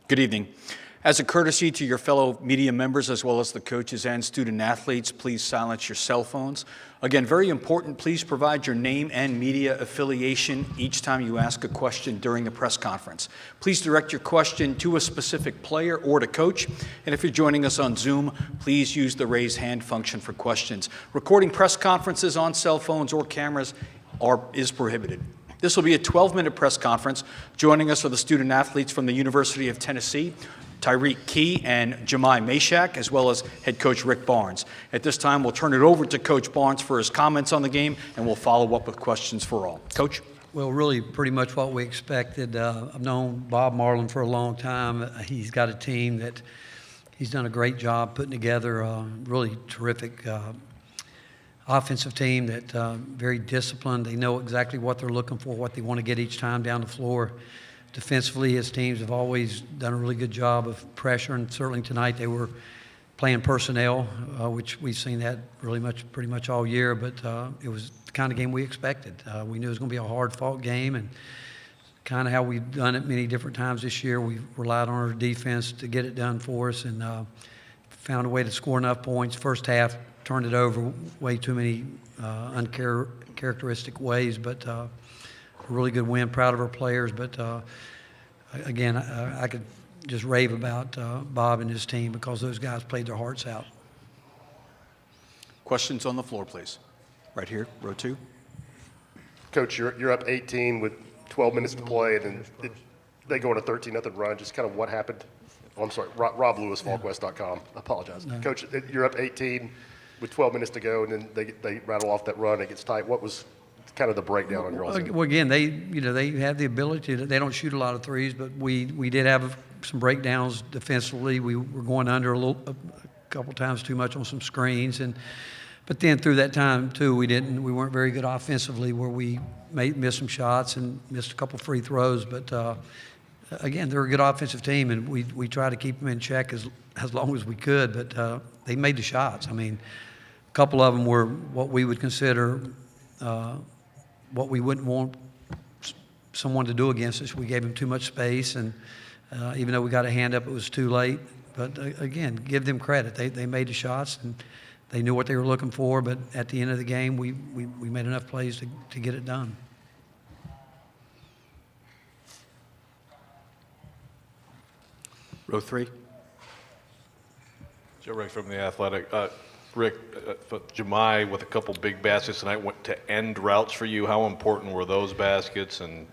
Good evening. As a courtesy to your fellow media members as well as the coaches and student athletes, please silence your cell phones. Again, very important, please provide your name and media affiliation each time you ask a question during the press conference. Please direct your question to a specific player or to coach. And if you're joining us on Zoom, please use the raise hand function for questions. Recording press conferences on cell phones or cameras is prohibited. This will be a 12-minute press conference. Joining us are the student athletes from the University of Tennessee, Tyreke Key and Jahmai Mashack, as well as head coach Rick Barnes. At this time, we'll turn it over to Coach Barnes for his comments on the game, and we'll follow up with questions for all. Coach? Well, really pretty much what we expected. I've known Bob Marlin for a long time. He's got a team that he's done a great job putting together, a really terrific offensive team that very disciplined. They know exactly what they're looking for, what they want to get each time down the floor. Defensively, his teams have always done a really good job of pressure, and certainly tonight they were playing personnel, which we've seen that pretty much all year, but it was the kind of game we expected. We knew it was going to be a hard-fought game, and kind of how we've done it many different times this year. We've relied on our defense to get it done for us and found a way to score enough points. First half, turned it over way too many uncharacteristic ways, but a really good win. Proud of our players, but again, I could just rave about Bob and his team because those guys played their hearts out. Questions on the floor, please. Right here, row 2. Coach, you're up 18 with 12 minutes to play, and then they go on a 13-0 run. Just kind of what happened? Oh, I'm sorry, Rob Lewis, VolQuest.com. I apologize. No. Coach, you're up 18 with 12 minutes to go, and then they rattle off that run. It gets tight. What was kind of the breakdown on your own? Well, again, they have the ability to. They don't shoot a lot of threes, but we did have some breakdowns defensively. We were going under a couple times too much on some screens, but then through that time too, we weren't very good offensively, where we missed some shots and missed a couple free throws. But again, they're a good offensive team, and we tried to keep them in check as long as we could. But they made the shots. I mean, a couple of them were what we would consider. What we wouldn't want someone to do against us. We gave them too much space, and even though we got a hand up, it was too late. But again, give them credit. They made the shots, and they knew what they were looking for. But at the end of the game, we made enough plays to get it done. Row 3. Joe Rick from The Athletic. Rick, Jahmai with a couple big baskets tonight went to end droughts for you. How important were those baskets? And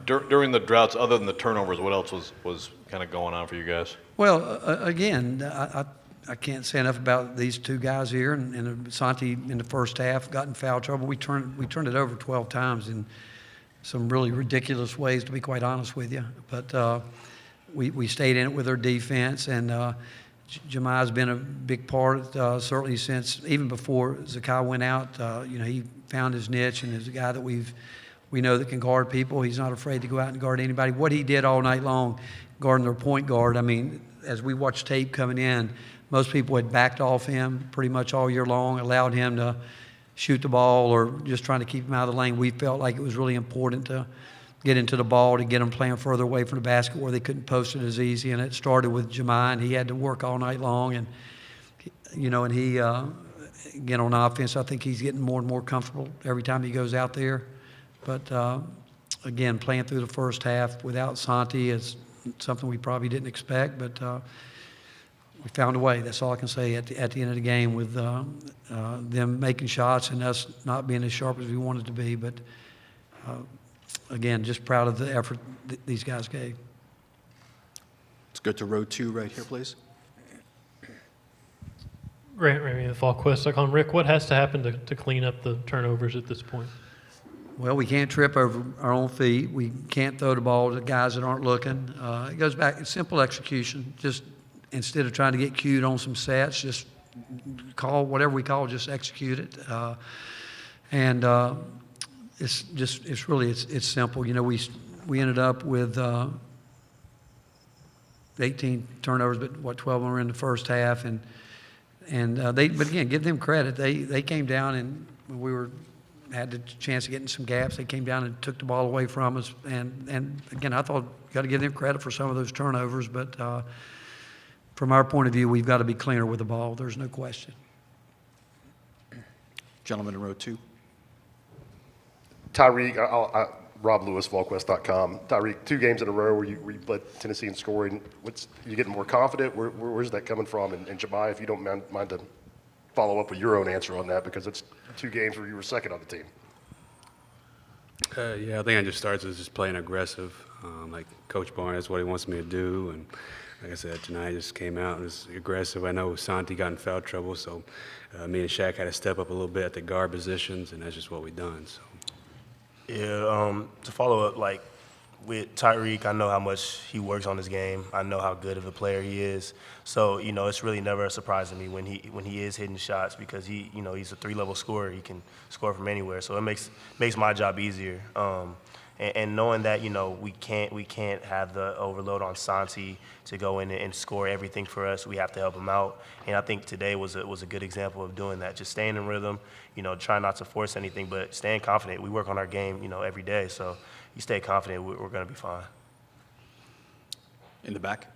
during the droughts, other than the turnovers, what else was kind of going on for you guys? Well, again, I can't say enough about these two guys here. And Santi in the first half got in foul trouble. We turned it over 12 times in some really ridiculous ways, to be quite honest with you. But we stayed in it with our defense, and Jahmai's been a big part, certainly since even before Zakai went out. He found his niche and is a guy that we know that can guard people. He's not afraid to go out and guard anybody. What he did all night long, guarding their point guard, I mean, as we watched tape coming in, most people had backed off him pretty much all year long, allowed him to shoot the ball or just trying to keep him out of the lane. We felt like it was really important to get into the ball, to get them playing further away from the basket where they couldn't post it as easy. And it started with Jahmai, and he had to work all night long. And, and he, again, on offense, I think he's getting more and more comfortable every time he goes out there. But, again, playing through the first half without Santi is something we probably didn't expect. But we found a way. That's all I can say at the end of the game, with them making shots and us not being as sharp as we wanted to be. But again, just proud of the effort these guys gave. Let's go to row 2 right here, please. Grant Ramey of VolQuest.com. Rick, what has to happen to clean up the turnovers at this point? Well, we can't trip over our own feet. We can't throw the ball to guys that aren't looking. It goes back to simple execution. Just instead of trying to get cued on some sets, just call whatever we call, just execute it. It's really simple. We ended up with 18 turnovers, but 12 of them were in the first half, but again, give them credit. They came down, and we were had the chance of getting some gaps. They came down and took the ball away from us. And again, I thought got to give them credit for some of those turnovers. But from our point of view, we've got to be cleaner with the ball. There's no question. Gentleman in row 2. Tyreke, Rob Lewis, VolQuest.com. Tyreke, 2 games in a row where you led Tennessee in scoring. You getting more confident? Where's that coming from? And Jahmai, if you don't mind to follow up with your own answer on that, because it's 2 games where you were second on the team. Yeah, I think it just starts with just playing aggressive. Like Coach Barnes, that's what he wants me to do. And like I said, tonight just came out and was aggressive. I know Santi got in foul trouble, so me and Shaq had to step up a little bit at the guard positions, and that's just what we done. So. Yeah, to follow up, like with Tyreke, I know how much he works on his game. I know how good of a player he is. So, it's really never a surprise to me when he is hitting shots, because he's a 3-level scorer. He can score from anywhere. So it makes my job easier. And knowing that, we can't have the overload on Santi to go in and score everything for us. We have to help him out. And I think today was a good example of doing that. Just staying in rhythm, trying not to force anything, but staying confident. We work on our game, every day. So you stay confident, we're going to be fine. In the back.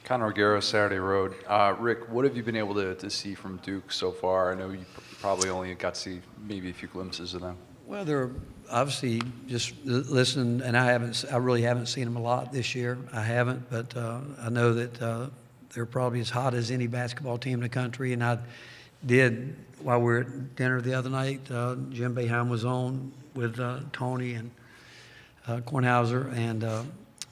Conor O'Gara, Saturday Road. Rick, what have you been able to see from Duke so far? I know you probably only got to see maybe a few glimpses of them. Well, they're obviously just listening, and I really haven't seen them a lot this year. I haven't, but I know that they're probably as hot as any basketball team in the country. And I did, while we were at dinner the other night, Jim Boeheim was on with Tony and Kornhauser, and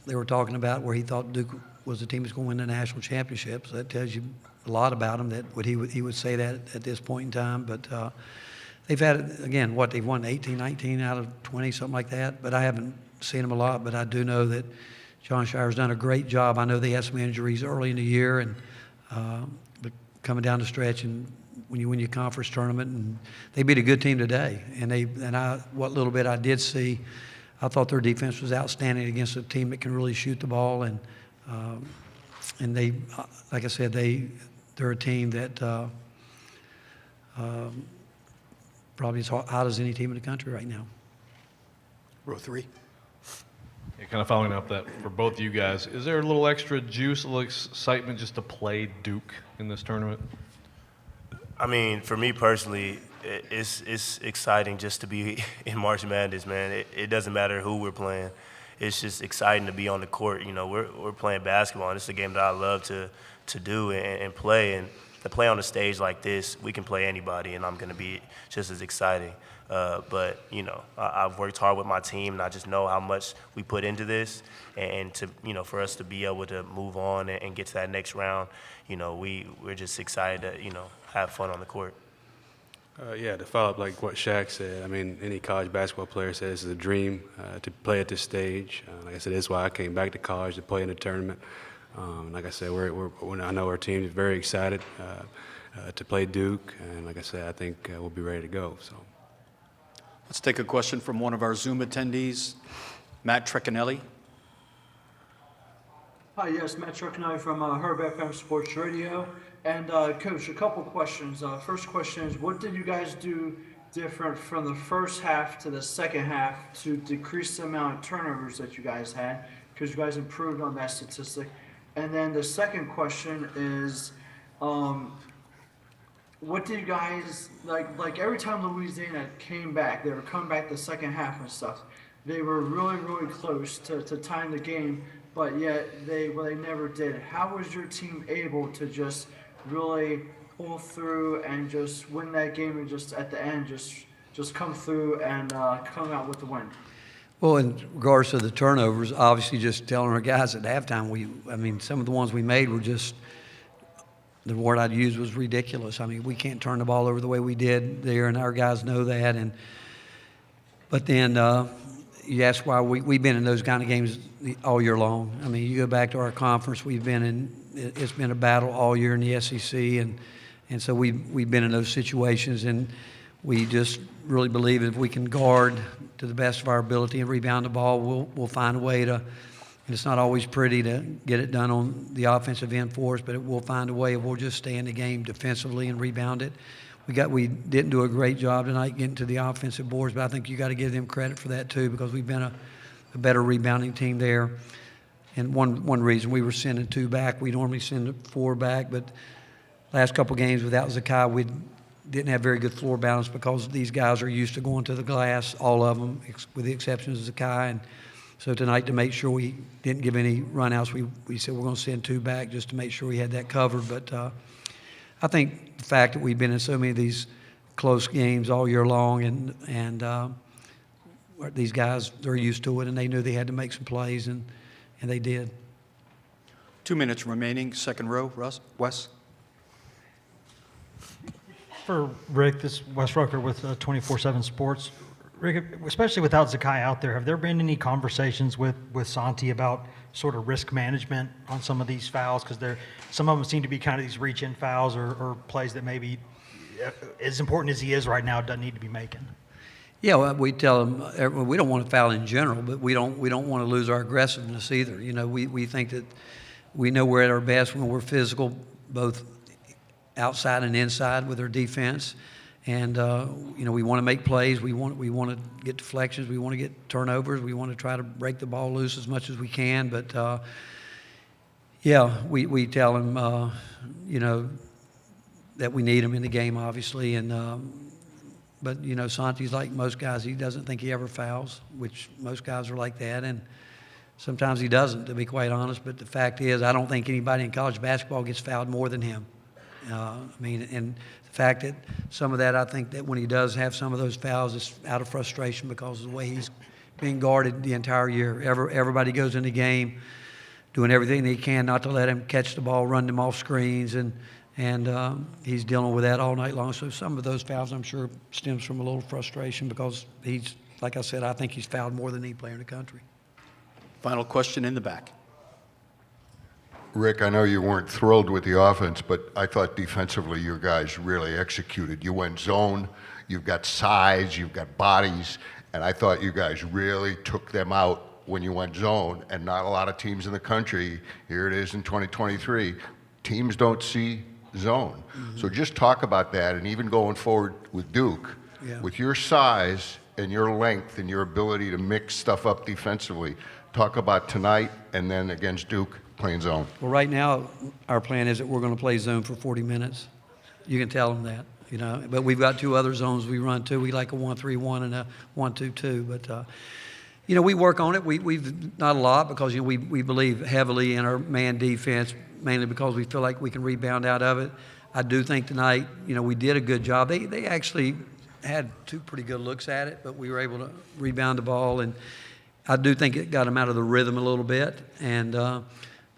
they were talking about where he thought Duke was the team that's going to win the national championship. So that tells you a lot about him, that he would say that at this point in time. But they've had, again, they've won 18, 19 out of 20, something like that. But I haven't seen them a lot. But I do know that John Shire's done a great job. I know they had some injuries early in the year, and but coming down the stretch, and when you win your conference tournament, and they beat a good team today. What little bit I did see, I thought their defense was outstanding against a team that can really shoot the ball. And they, like I said, they're a team that probably as hot as any team in the country right now. Row 3. Yeah, kind of following up that for both of you guys, is there a little extra juice, a little excitement just to play Duke in this tournament? I mean, for me personally, it's exciting just to be in March Madness, man. It doesn't matter who we're playing. It's just exciting to be on the court. We're playing basketball, and it's a game that I love to do and play. And to play on a stage like this, we can play anybody, and I'm going to be just as exciting. But I've worked hard with my team, and I just know how much we put into this. And to for us to be able to move on and get to that next round, we're just excited to have fun on the court. Yeah, to follow up like what Shaq said, I mean, any college basketball player says this is a dream to play at this stage. Like I said, that's why I came back to college to play in the tournament. Like I said, I know our team is very excited to play Duke, and like I said, I think we'll be ready to go. So, Let's take a question from one of our Zoom attendees, Matt Trecanelli. Hi, yes, Matt Trecanelli from Herb FM Sports Radio. And Coach, a couple questions. First question is, what did you guys do different from the first half to the second half to decrease the amount of turnovers that you guys had? Because you guys improved on that statistic. And then the second question is, what did you guys, like every time Louisiana came back, they were coming back the second half and stuff, they were really, really close to tying the game, but yet they never did. How was your team able to just really pull through and just win that game, and just at the end just come through and come out with the win? Well, in regards to the turnovers, obviously just telling our guys at halftime, some of the ones we made were just, the word I'd use was ridiculous. I mean, we can't turn the ball over the way we did there, and our guys know that. But then you ask why we've been in those kind of games all year long. I mean, you go back to our conference, it's been a battle all year in the SEC, and so we've been in those situations, and we just really believe if we can guard to the best of our ability and rebound the ball, we'll find a way to. And it's not always pretty to get it done on the offensive end for us, but we'll find a way. We'll just stay in the game defensively and rebound it. we didn't do a great job tonight getting to the offensive boards, but I think you got to give them credit for that too, because we've been a better rebounding team there. And one reason we were sending 2 back, we normally send 4 back, but last couple games without Zakai, we didn't have very good floor balance because these guys are used to going to the glass, all of them, with the exception of Zakai. And so tonight, to make sure we didn't give any runouts, we said we're going to send 2 back just to make sure we had that covered. But I think the fact that we've been in so many of these close games all year long, and these guys, they're used to it, and they knew they had to make some plays, and they did. 2 minutes remaining, second row, Wes. For Rick, this is Wes Rucker with 24/7 Sports. Rick, especially without Zakai out there, have there been any conversations with Santi about sort of risk management on some of these fouls? Because some of them seem to be kind of these reach-in fouls or plays that maybe, as important as he is right now, doesn't need to be making. Yeah, well, we tell them we don't want to foul in general, but we don't want to lose our aggressiveness either. You know, we think that we know we're at our best when we're physical, both outside and inside with our defense, and you know, we want to make plays. We want to get deflections. We want to get turnovers. We want to try to break the ball loose as much as we can. But yeah, we tell them you know, that we need them in the game, obviously, and. But, you know, Santi's like most guys. He doesn't think he ever fouls, which most guys are like that. And sometimes he doesn't, to be quite honest. But the fact is, I don't think anybody in college basketball gets fouled more than him. I mean, and the fact that some of that, I think that when he does have some of those fouls, it's out of frustration because of the way he's being guarded the entire year. Everybody goes in the game doing everything they can not to let him catch the ball, run them off screens, and he's dealing with that all night long. So some of those fouls, I'm sure, stems from a little frustration because he's, like I said, I think he's fouled more than any player in the country. Final question in the back. Rick, I know you weren't thrilled with the offense, but I thought defensively your guys really executed. You went zone, you've got size, you've got bodies, and I thought you guys really took them out when you went zone, and not a lot of teams in the country, here it is in 2023, teams don't see zone. Mm-hmm. So just talk about that, and even going forward with Duke, with your size and your length and your ability to mix stuff up defensively, talk about tonight and then against Duke playing zone. Well, right now our plan is that we're going to play zone for 40 minutes. You can tell them that, you know. But we've got 2 other zones we run too. We like a 1-3-1 and a 1-2-2. But you know, we work on it. We've not a lot because, you know, we believe heavily in our man defense, mainly because we feel like we can rebound out of it. I do think tonight, you know, we did a good job. They actually had 2 pretty good looks at it, but we were able to rebound the ball, and I do think it got them out of the rhythm a little bit. And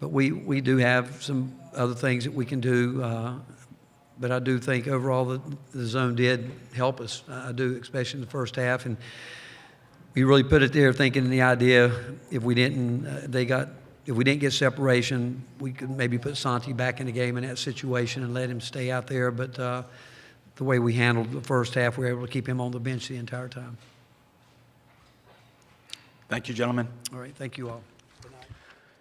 but we do have some other things that we can do. But I do think overall the zone did help us. I do, especially in the first half. And we really put it there thinking the idea if we didn't get separation, we could maybe put Santi back in the game in that situation and let him stay out there. But the way we handled the first half, we were able to keep him on the bench the entire time. Thank you, gentlemen. All right, thank you all.